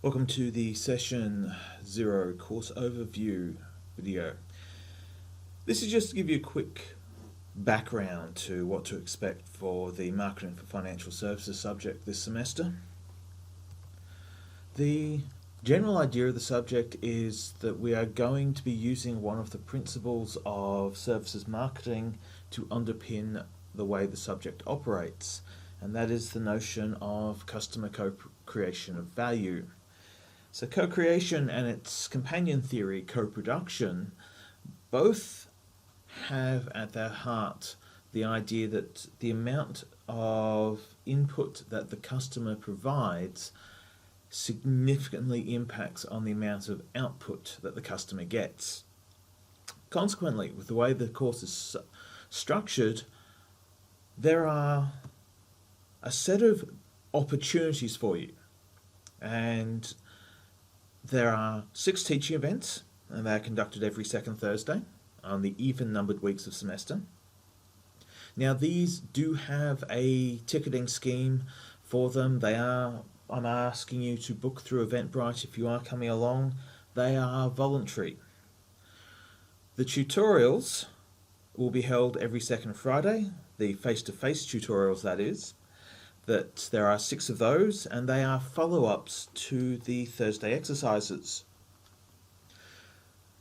Welcome to the Session 0 course overview video. This is just to give you a quick background to what to expect for the Marketing for Financial Services subject this semester. The general idea of the subject is that we are going to be using one of the principles of services marketing to underpin the way the subject operates, and that is the notion of customer co-creation of value. So co-creation and its companion theory, co-production, both have at their heart the idea that the amount of input that the customer provides significantly impacts on the amount of output that the customer gets. Consequently, with the way the course is structured, there are a set of opportunities for you, and there are 6 teaching events, and they are conducted every second Thursday on the even-numbered weeks of semester. Now, these do have a ticketing scheme for them. I'm asking you to book through Eventbrite if you are coming along. They are voluntary. The tutorials will be held every second Friday, the face-to-face tutorials, that is. That there are 6 of those, and they are follow-ups to the Thursday exercises.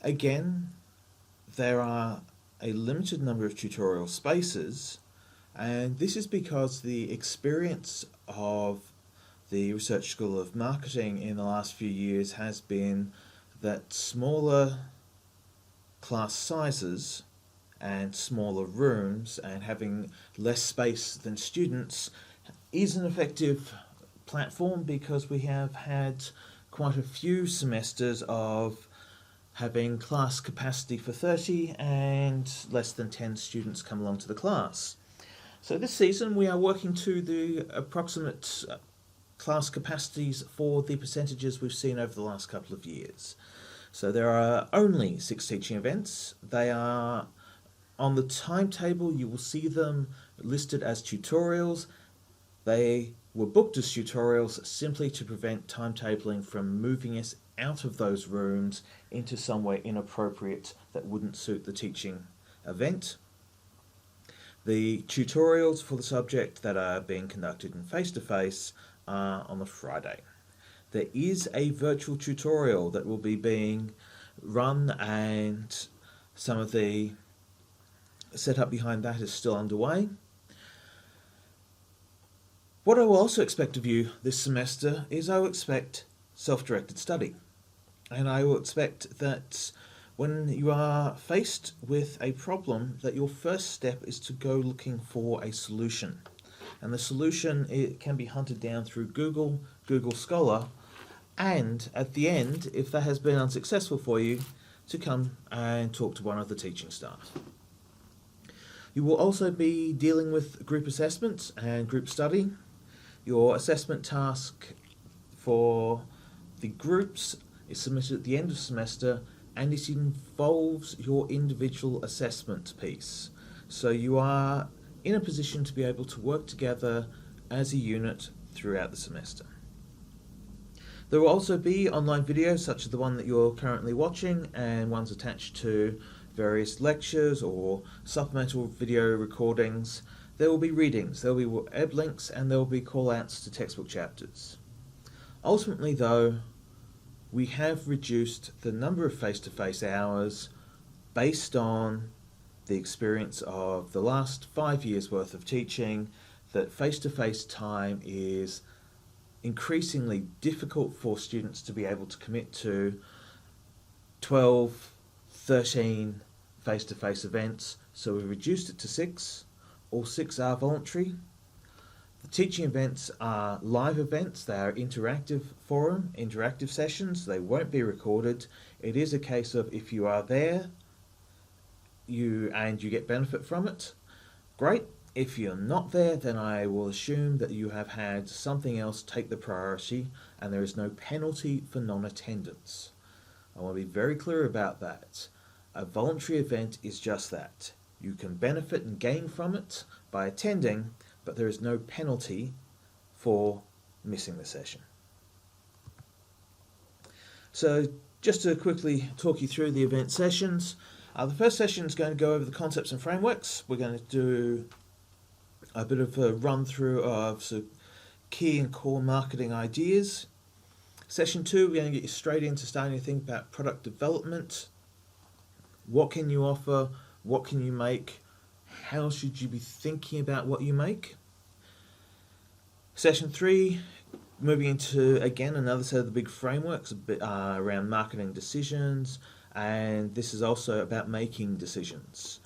Again, there are a limited number of tutorial spaces, and this is because the experience of the Research School of Marketing in the last few years has been that smaller class sizes and smaller rooms and having less space than students is an effective platform, because we have had quite a few semesters of having class capacity for 30 and less than 10 students come along to the class. So this season we are working to the approximate class capacities for the percentages we've seen over the last couple of years. So there are only 6 teaching events. They are on the timetable. You will see them listed as tutorials. They were booked as tutorials simply to prevent timetabling from moving us out of those rooms into somewhere inappropriate that wouldn't suit the teaching event. The tutorials for the subject that are being conducted in face-to-face are on the Friday. There is a virtual tutorial that will be being run, and some of the setup behind that is still underway. What I will also expect of you this semester is I will expect self-directed study. And I will expect that when you are faced with a problem, that your first step is to go looking for a solution. And the solution, it can be hunted down through Google Scholar, and at the end, if that has been unsuccessful for you, to come and talk to one of the teaching staff. You will also be dealing with group assessment and group study. Your assessment task for the groups is submitted at the end of semester, and it involves your individual assessment piece. So you are in a position to be able to work together as a unit throughout the semester. There will also be online videos such as the one that you're currently watching, and ones attached to various lectures or supplemental video recordings. There will be readings, there will be web links, and there will be call-outs to textbook chapters. Ultimately though, we have reduced the number of face-to-face hours based on the experience of the last 5 years worth of teaching, that face-to-face time is increasingly difficult for students to be able to commit to 12, 13 face-to-face events, so we reduced it to 6. All 6 are voluntary. The teaching events are live events. They are interactive forum, interactive sessions. They won't be recorded. It is a case of if you are there you get benefit from it, great. If you're not there, then I will assume that you have had something else take the priority, and there is no penalty for non-attendance. I want to be very clear about that. A voluntary event is just that. You can benefit and gain from it by attending, but there is no penalty for missing the session. So just to quickly talk you through the event sessions, the first session is going to go over the concepts and frameworks. We're going to do a bit of a run through of some key and core marketing ideas. Session 2, we're going to get you straight into starting to think about product development. What can you offer? What can you make? How should you be thinking about what you make? Session 3, moving into, again, another set of the big frameworks, a bit around marketing decisions, and this is also about making decisions.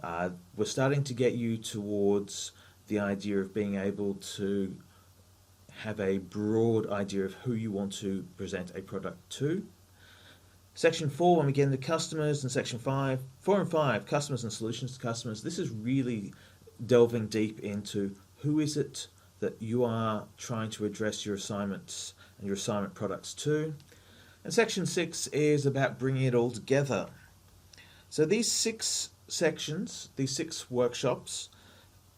We're starting to get you towards the idea of being able to have a broad idea of who you want to present a product to. Section 4, when we get into customers, and Section 4 and 5, customers and solutions to customers, this is really delving deep into who is it that you are trying to address your assignments and your assignment products to. And Section 6 is about bringing it all together. So these 6 sections, these 6 workshops,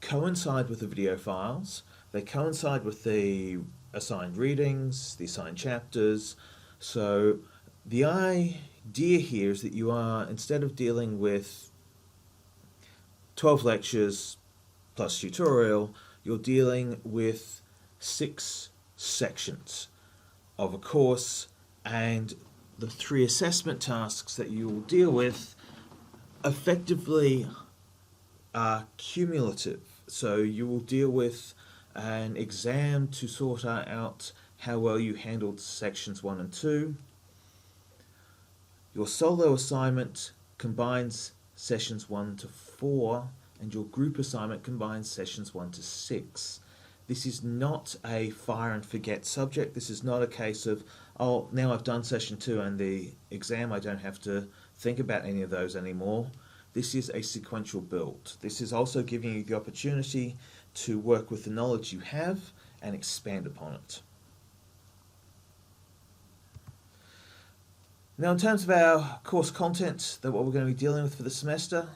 coincide with the video files. They coincide with the assigned readings, the assigned chapters. So the idea here is that you are, instead of dealing with 12 lectures plus tutorial, you're dealing with 6 sections of a course, and the 3 assessment tasks that you will deal with effectively are cumulative. So you will deal with an exam to sort out how well you handled sections 1 and 2. Your solo assignment combines sessions 1 to 4, and your group assignment combines sessions 1 to 6. This is not a fire and forget subject. This is not a case of, oh, now I've done session 2 and the exam, I don't have to think about any of those anymore. This is a sequential build. This is also giving you the opportunity to work with the knowledge you have and expand upon it. Now, in terms of our course content, that what we're going to be dealing with for the semester,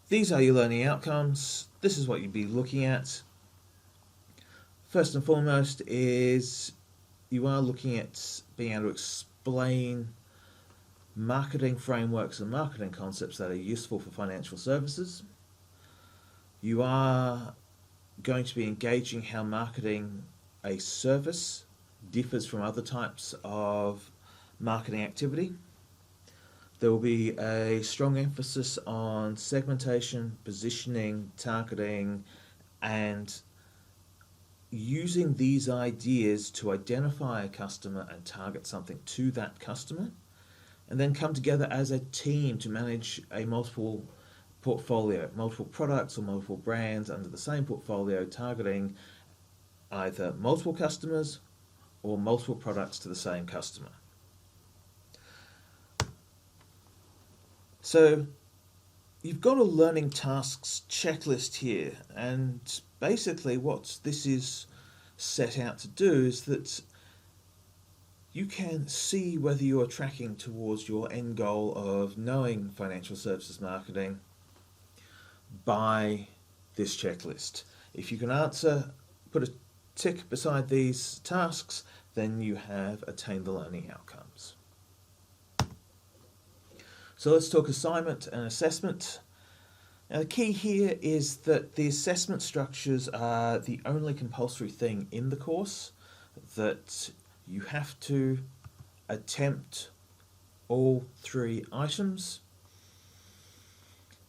these are your learning outcomes. This is what you'd be looking at. First and foremost is you are looking at being able to explain marketing frameworks and marketing concepts that are useful for financial services. You are going to be engaging how marketing a service differs from other types of marketing activity. There will be a strong emphasis on segmentation, positioning, targeting, and using these ideas to identify a customer and target something to that customer, and then come together as a team to manage a multiple portfolio, multiple products or multiple brands under the same portfolio, targeting either multiple customers or multiple products to the same customer. So you've got a learning tasks checklist here, and basically what this is set out to do is that you can see whether you are tracking towards your end goal of knowing financial services marketing by this checklist. If you can answer, put a tick beside these tasks, then you have attained the learning outcomes. So let's talk assignment and assessment. Now, the key here is that the assessment structures are the only compulsory thing in the course, that you have to attempt all 3 items,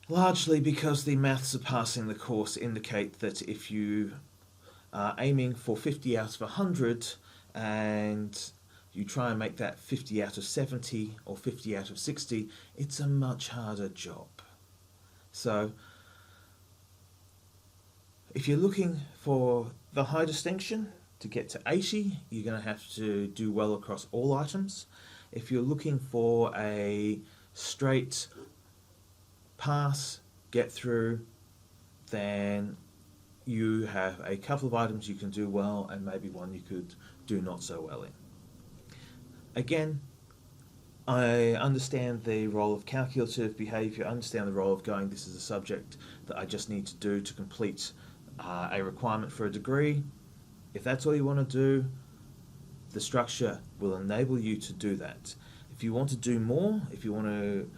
largely because the maths of passing the course indicate that if you are aiming for 50 out of 100 and you try and make that 50 out of 70 or 50 out of 60, it's a much harder job. So if you're looking for the high distinction, to get to 80, you're going to have to do well across all items. If you're looking for a straight pass, get through, then you have a couple of items you can do well and maybe one you could do not so well in. Again, I understand the role of calculative behaviour, I understand the role of going, this is a subject that I just need to do to complete a requirement for a degree. If that's all you want to do, the structure will enable you to do that. If you want to do more, if you want to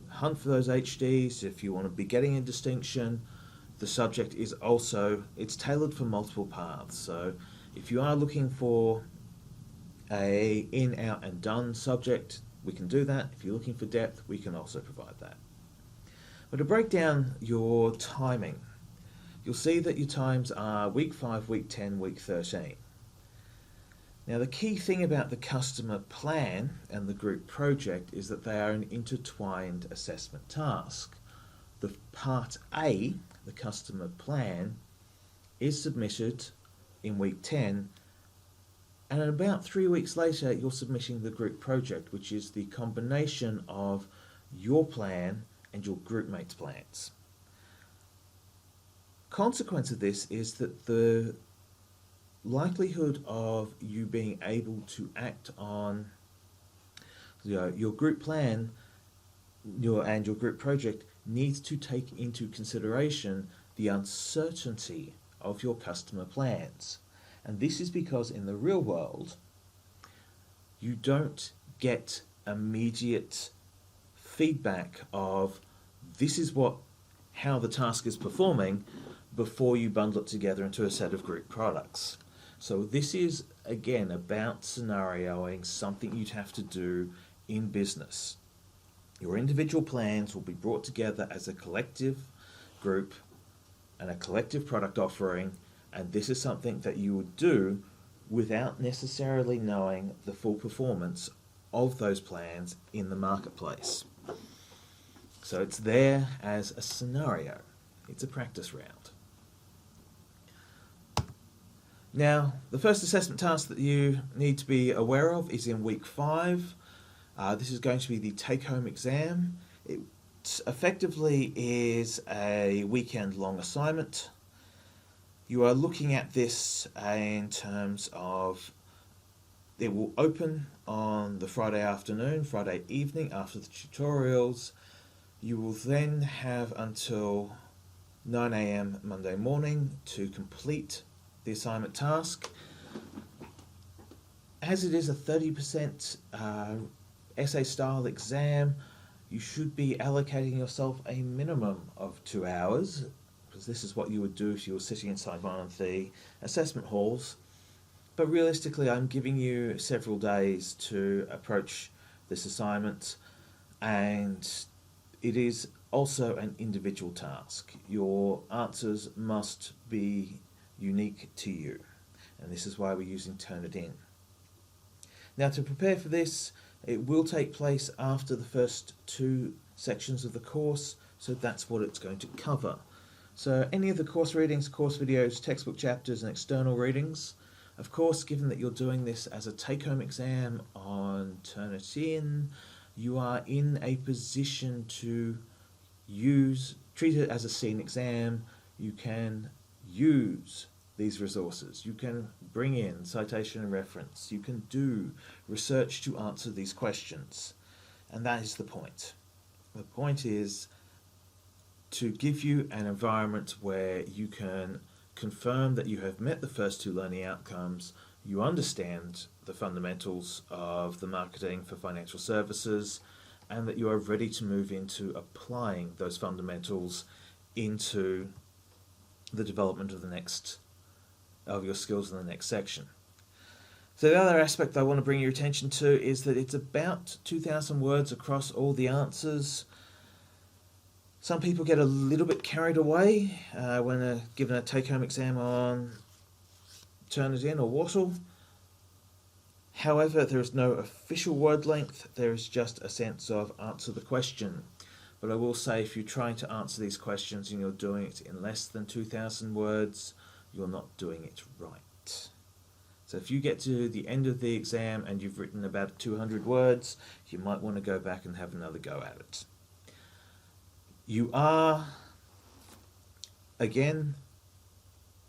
hunt for those HDs, if you want to be getting a distinction, the subject is also, it's tailored for multiple paths. So if you are looking for a in, out and done subject, we can do that. If you're looking for depth, we can also provide that. But to break down your timing, you'll see that your times are week 5, week 10, week 13. Now the key thing about the customer plan and the group project is that they are an intertwined assessment task. The part A, the customer plan, is submitted in week 10, and about 3 weeks later you're submitting the group project, which is the combination of your plan and your group mates' plans. Consequence of this is that the likelihood of you being able to act on your group plan and your group project needs to take into consideration the uncertainty of your customer plans. And this is because in the real world, you don't get immediate feedback of this is how the task is performing before you bundle it together into a set of group products. So this is, again, about scenarioing something you'd have to do in business. Your individual plans will be brought together as a collective group and a collective product offering, and this is something that you would do without necessarily knowing the full performance of those plans in the marketplace. So it's there as a scenario. It's a practice round. Now, the first assessment task that you need to be aware of is in week 5. This is going to be the take-home exam. It effectively is a weekend-long assignment. You are looking at this in terms of it will open on the Friday afternoon, Friday evening after the tutorials. You will then have until 9 a.m. Monday morning to complete the assignment task. As it is a 30% essay style exam, you should be allocating yourself a minimum of 2 hours, because this is what you would do if you were sitting inside one of the assessment halls. But realistically, I'm giving you several days to approach this assignment, and it is also an individual task. Your answers must be unique to you, and this is why we're using Turnitin. Now, to prepare for this, it will take place after the first 2 sections of the course, so that's what it's going to cover. So any of the course readings, course videos, textbook chapters and external readings. Of course, given that you're doing this as a take-home exam on Turnitin, you are in a position to treat it as a scene exam. You can use these resources. You can bring in citation and reference. You can do research to answer these questions. And that is the point. The point is to give you an environment where you can confirm that you have met the first 2 learning outcomes, you understand the fundamentals of the marketing for financial services, and that you are ready to move into applying those fundamentals into the development of your skills in the next section. So the other aspect I want to bring your attention to is that it's about 2,000 words across all the answers. Some people get a little bit carried away when given a take-home exam on Turnitin or Wattle. However, there is no official word length, there is just a sense of answer the question. But I will say, if you're trying to answer these questions and you're doing it in less than 2,000 words, you're not doing it right. So if you get to the end of the exam and you've written about 200 words, you might want to go back and have another go at it. You are, again,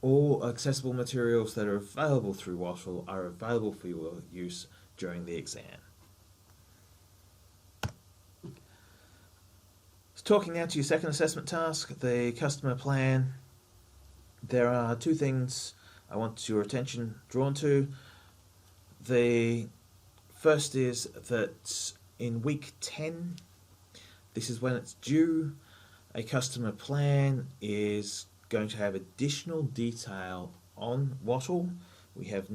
all accessible materials that are available through Wattle are available for your use during the exam. So talking now to your second assessment task, the customer plan. There are 2 things I want your attention drawn to. The first is that in week 10, this is when it's due, a customer plan is going to have additional detail on Wattle. We have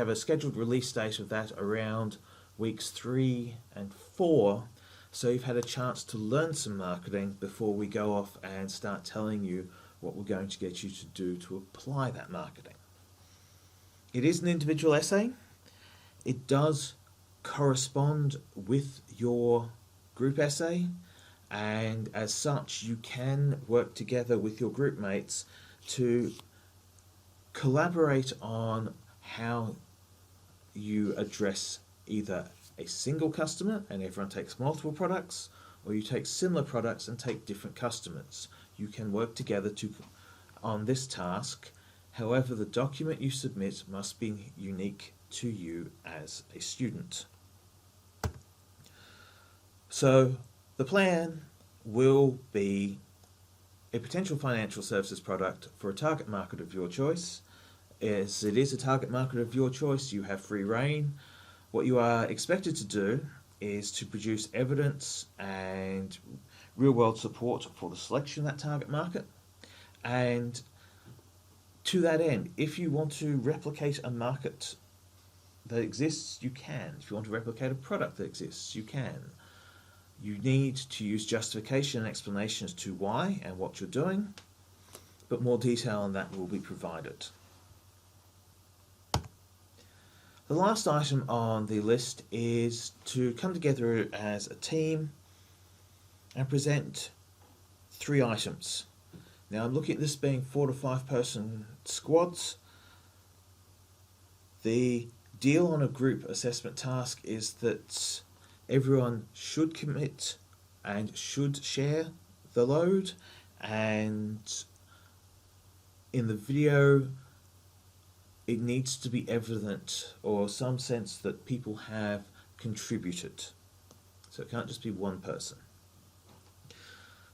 a scheduled release date of that around weeks 3 and 4, so you've had a chance to learn some marketing before we go off and start telling you what we're going to get you to do to apply that marketing. It is an individual essay. It does correspond with your group essay, and as such you can work together with your group mates to collaborate on how you address either a single customer and everyone takes multiple products, or you take similar products and take different customers. You can work together on this task. However, the document you submit must be unique to you as a student. So the plan will be a potential financial services product for a target market of your choice. As it is a target market of your choice, you have free rein. What you are expected to do is to produce evidence and real-world support for the selection of that target market. And to that end, if you want to replicate a market that exists, you can. If you want to replicate a product that exists, you can. You need to use justification and explanation as to why and what you're doing, but more detail on that will be provided. The last item on the list is to come together as a team and present 3 items. Now I'm looking at this being 4 to 5 person squads. The deal on a group assessment task is that everyone should commit and should share the load, and in the video it needs to be evident or some sense that people have contributed. So it can't just be one person.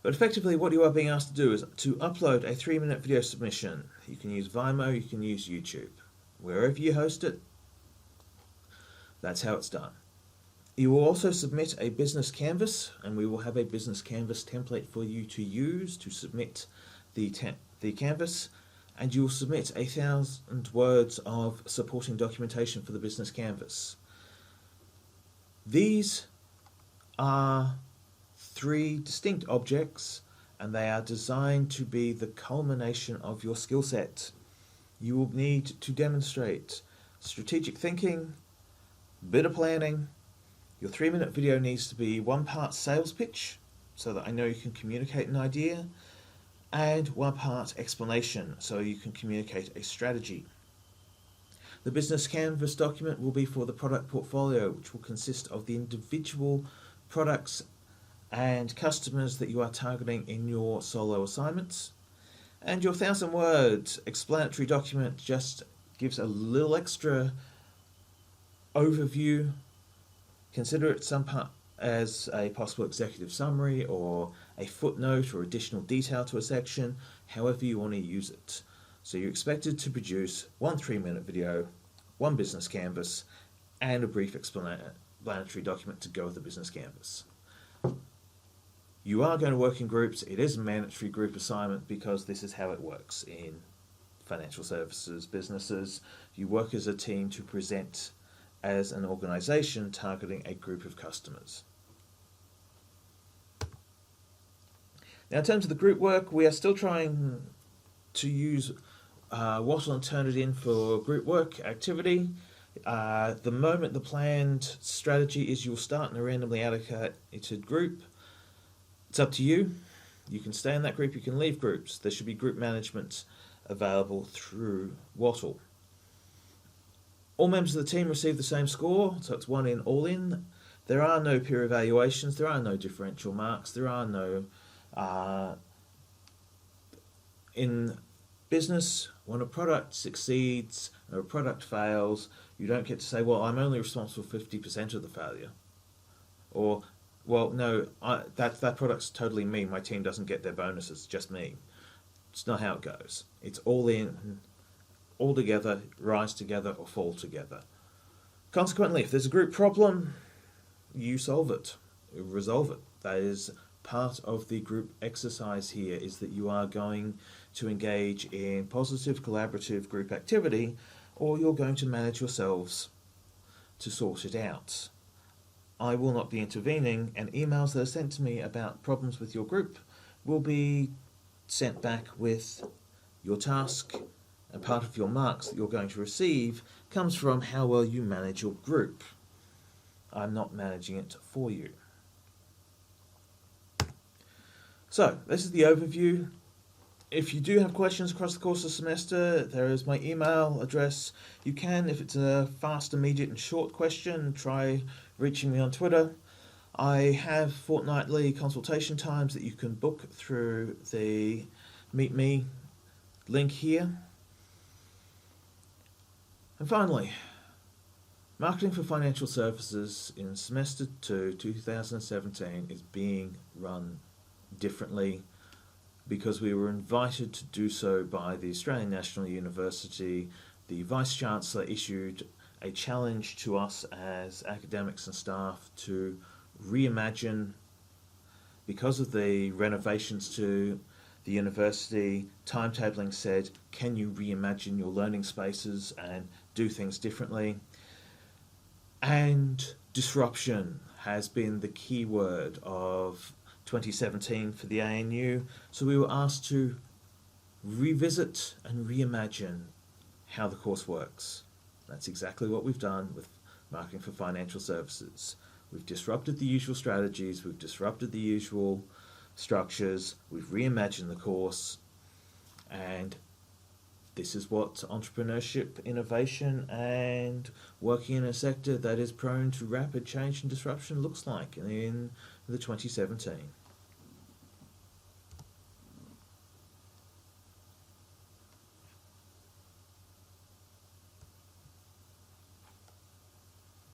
But effectively what you are being asked to do is to upload a 3-minute video submission. You can use Vimeo, you can use YouTube. Wherever you host it, that's how it's done. You will also submit a business canvas, and we will have a business canvas template for you to use to submit the canvas, and you will submit 1,000 words of supporting documentation for the business canvas. These are 3 distinct objects, and they are designed to be the culmination of your skill set. You will need to demonstrate strategic thinking, bit of planning. Your 3-minute video needs to be 1 part sales pitch, so that I know you can communicate an idea, and 1 part explanation, so you can communicate a strategy. The business canvas document will be for the product portfolio, which will consist of the individual products and customers that you are targeting in your solo assignments. And your 1,000 words explanatory document just gives a little extra overview. Consider it some part as a possible executive summary or a footnote or additional detail to a section, however you want to use it. So you're expected to produce 1 3-minute video, 1 business canvas, and a brief explanatory document to go with the business canvas. You are going to work in groups. It is a mandatory group assignment because this is how it works in financial services businesses. You work as a team to present as an organisation targeting a group of customers. Now in terms of the group work, we are still trying to use Wattle and turn it in for group work activity. The moment the planned strategy is you'll start in a randomly allocated group. It's up to you. You can stay in that group, you can leave groups. There should be group management available through Wattle. All members of the team receive the same score, so it's 1 in, all in. There are no peer evaluations, there are no differential marks, there are no... in business, when a product succeeds or a product fails, you don't get to say, well, I'm only responsible for 50% of the failure. Or, well, no, that product's totally me, my team doesn't get their bonuses, just me. It's not how it goes. It's all in, all together, rise together, or fall together. Consequently, if there's a group problem, you solve it, resolve it. That is part of the group exercise here, is that you are going to engage in positive collaborative group activity, or you're going to manage yourselves to sort it out. I will not be intervening, and emails that are sent to me about problems with your group will be sent back with your task, and part of your marks that you're going to receive comes from how well you manage your group. I'm not managing it for you. So, this is the overview. If you do have questions across the course of the semester, there is my email address. You can, if it's a fast, immediate and short question, try reaching me on Twitter. I have fortnightly consultation times that you can book through the Meet Me link here. And finally, Marketing for Financial Services in Semester 2, 2017 is being run differently because we were invited to do so by the Australian National University. The Vice-Chancellor issued a challenge to us as academics and staff to reimagine, because of the renovations to the university, timetabling said, can you reimagine your learning spaces and do things differently? And disruption has been the key word of 2017 for the ANU, so we were asked to revisit and reimagine how the course works. That's exactly what we've done with Marketing for Financial Services. We've disrupted the usual strategies, we've disrupted the usual structures, we've reimagined the course, and this is what entrepreneurship, innovation, and working in a sector that is prone to rapid change and disruption looks like in the 2017.